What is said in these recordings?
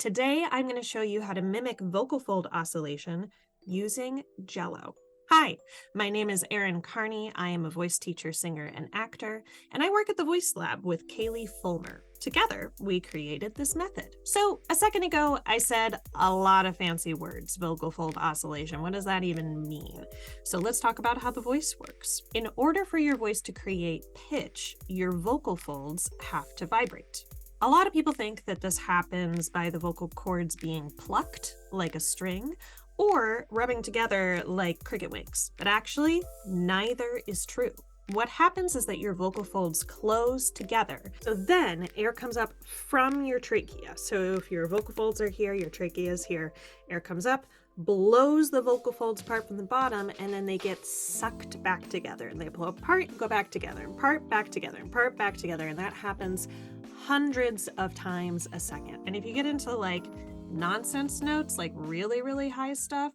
Today, I'm going to show you how to mimic vocal fold oscillation using Jello. Hi, my name is Erin Carney. I am a voice teacher, singer, and actor, and I work at the Voice Lab with Kaylee Fulmer. Together, we created this method. So a second ago, I said a lot of fancy words, vocal fold oscillation. What does that even mean? So let's talk about how the voice works. In order for your voice to create pitch, your vocal folds have to vibrate. A lot of people think that this happens by the vocal cords being plucked like a string or rubbing together like cricket wings, but actually neither is true. What happens is that your vocal folds close together. So then air comes up from your trachea. So if your vocal folds are here, your trachea is here, air comes up, blows the vocal folds apart from the bottom, and then they get sucked back together. And they blow apart, go back together, and part back together, and part back together. And that happens hundreds of times a second. And if you get into like nonsense notes, like really, really high stuff,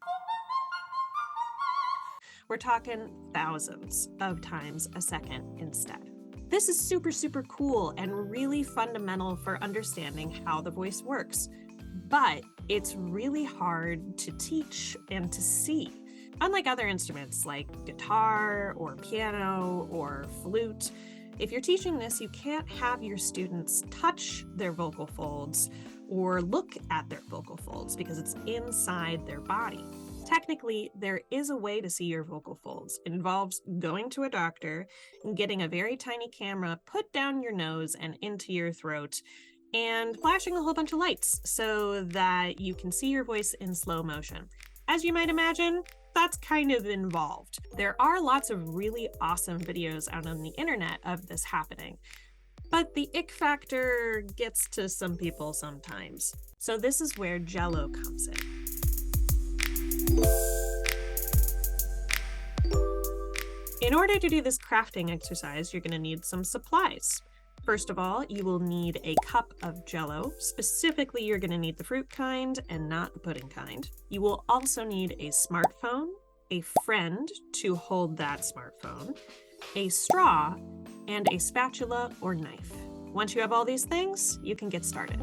we're talking thousands of times a second instead. This is super, super cool and really fundamental for understanding how the voice works, but it's really hard to teach and to see. Unlike other instruments like guitar or piano or flute, if you're teaching this, you can't have your students touch their vocal folds or look at their vocal folds because it's inside their body. Technically, there is a way to see your vocal folds. It involves going to a doctor and getting a very tiny camera put down your nose and into your throat and flashing a whole bunch of lights so that you can see your voice in slow motion. As you might imagine, that's kind of involved. There are lots of really awesome videos out on the internet of this happening, but the ick factor gets to some people sometimes. So this is where Jello comes in. In order to do this crafting exercise, you're going to need some supplies. First of all, you will need a cup of Jello. Specifically, you're going to need the fruit kind and not the pudding kind. You will also need a smartphone, a friend to hold that smartphone, a straw, and a spatula or knife. Once you have all these things, you can get started.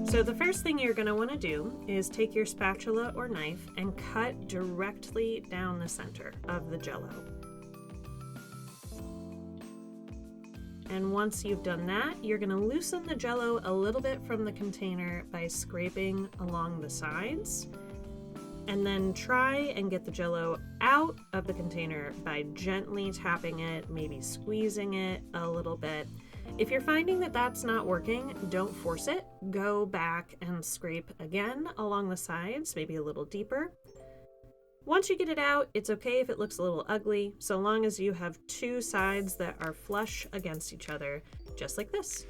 So the first thing you're going to want to do is take your spatula or knife and cut directly down the center of the Jello. And once you've done that, you're going to loosen the Jello a little bit from the container by scraping along the sides. And then try and get the Jello out of the container by gently tapping it, maybe squeezing it a little bit. If you're finding that that's not working, don't force it. Go back and scrape again along the sides, maybe a little deeper. Once you get it out, it's okay if it looks a little ugly, so long as you have two sides that are flush against each other, just like this.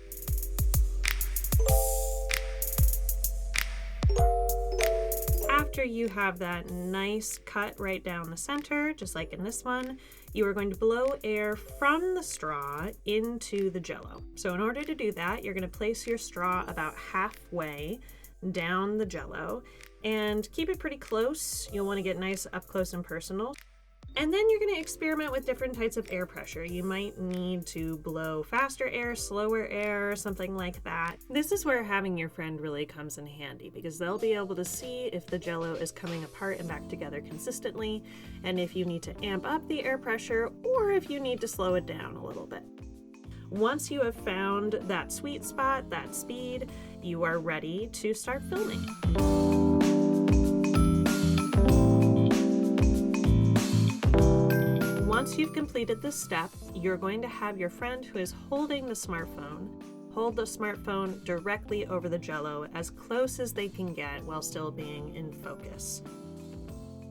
After you have that nice cut right down the center, just like in this one, you are going to blow air from the straw into the Jello. So in order to do that, you're going to place your straw about halfway down the Jello and keep it pretty close. You'll want to get nice up close and personal. And then you're going to experiment with different types of air pressure. You might need to blow faster air, slower air, something like that. This is where having your friend really comes in handy because they'll be able to see if the Jello is coming apart and back together consistently, and if you need to amp up the air pressure or if you need to slow it down a little bit. Once you have found that sweet spot, that speed, you are ready to start filming. Once you've completed this step, you're going to have your friend who is holding the smartphone hold the smartphone directly over the Jello as close as they can get while still being in focus.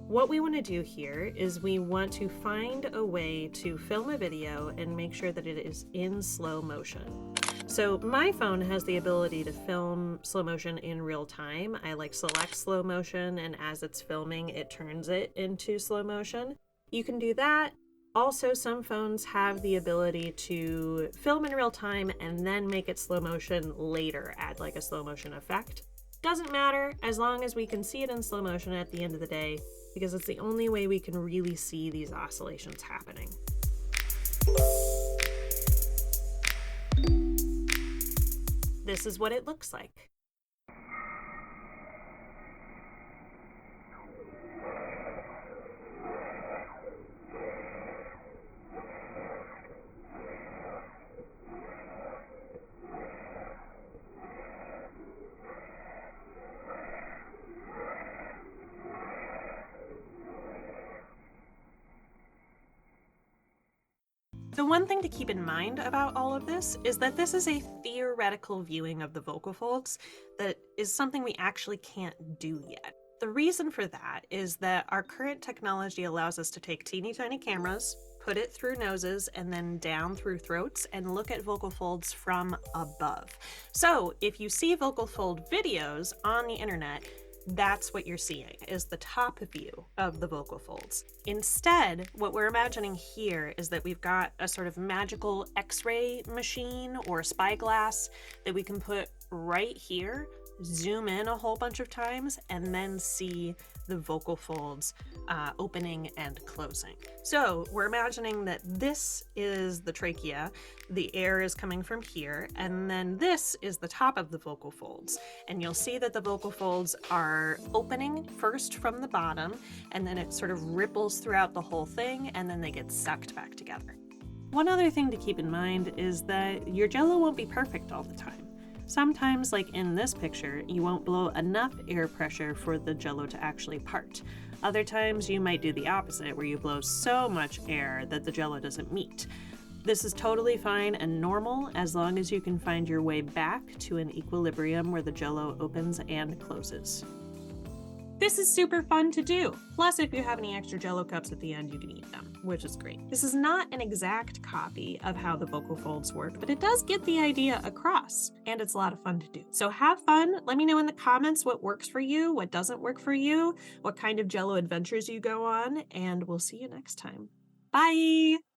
What we want to do here is we want to find a way to film a video and make sure that it is in slow motion. So my phone has the ability to film slow motion in real time. I select slow motion, and as it's filming, it turns it into slow motion. You can do that. Also, some phones have the ability to film in real time and then make it slow motion later, add a slow motion effect. Doesn't matter as long as we can see it in slow motion at the end of the day, because it's the only way we can really see these oscillations happening. this is what it looks like. The one thing to keep in mind about all of this is that this is a theoretical viewing of the vocal folds that is something we actually can't do yet. The reason for that is that our current technology allows us to take teeny tiny cameras, put it through noses, and then down through throats and look at vocal folds from above. So if you see vocal fold videos on the internet, that's what you're seeing, is the top view of the vocal folds. Instead, what we're imagining here is that we've got a sort of magical X-ray machine or spyglass that we can put right here, zoom in a whole bunch of times, and then see the vocal folds opening and closing. So we're imagining that this is the trachea, the air is coming from here, and then this is the top of the vocal folds. And you'll see that the vocal folds are opening first from the bottom, and then it sort of ripples throughout the whole thing, and then they get sucked back together. One other thing to keep in mind is that your Jello won't be perfect all the time. Sometimes, like in this picture, you won't blow enough air pressure for the Jello to actually part. Other times you might do the opposite, where you blow so much air that the Jello doesn't meet. This is totally fine and normal as long as you can find your way back to an equilibrium where the Jello opens and closes. This is super fun to do. Plus, if you have any extra Jello cups at the end, you can eat them, which is great. This is not an exact copy of how the vocal folds work, but it does get the idea across, and it's a lot of fun to do. So have fun. Let me know in the comments what works for you, what doesn't work for you, what kind of Jello adventures you go on, and we'll see you next time. Bye!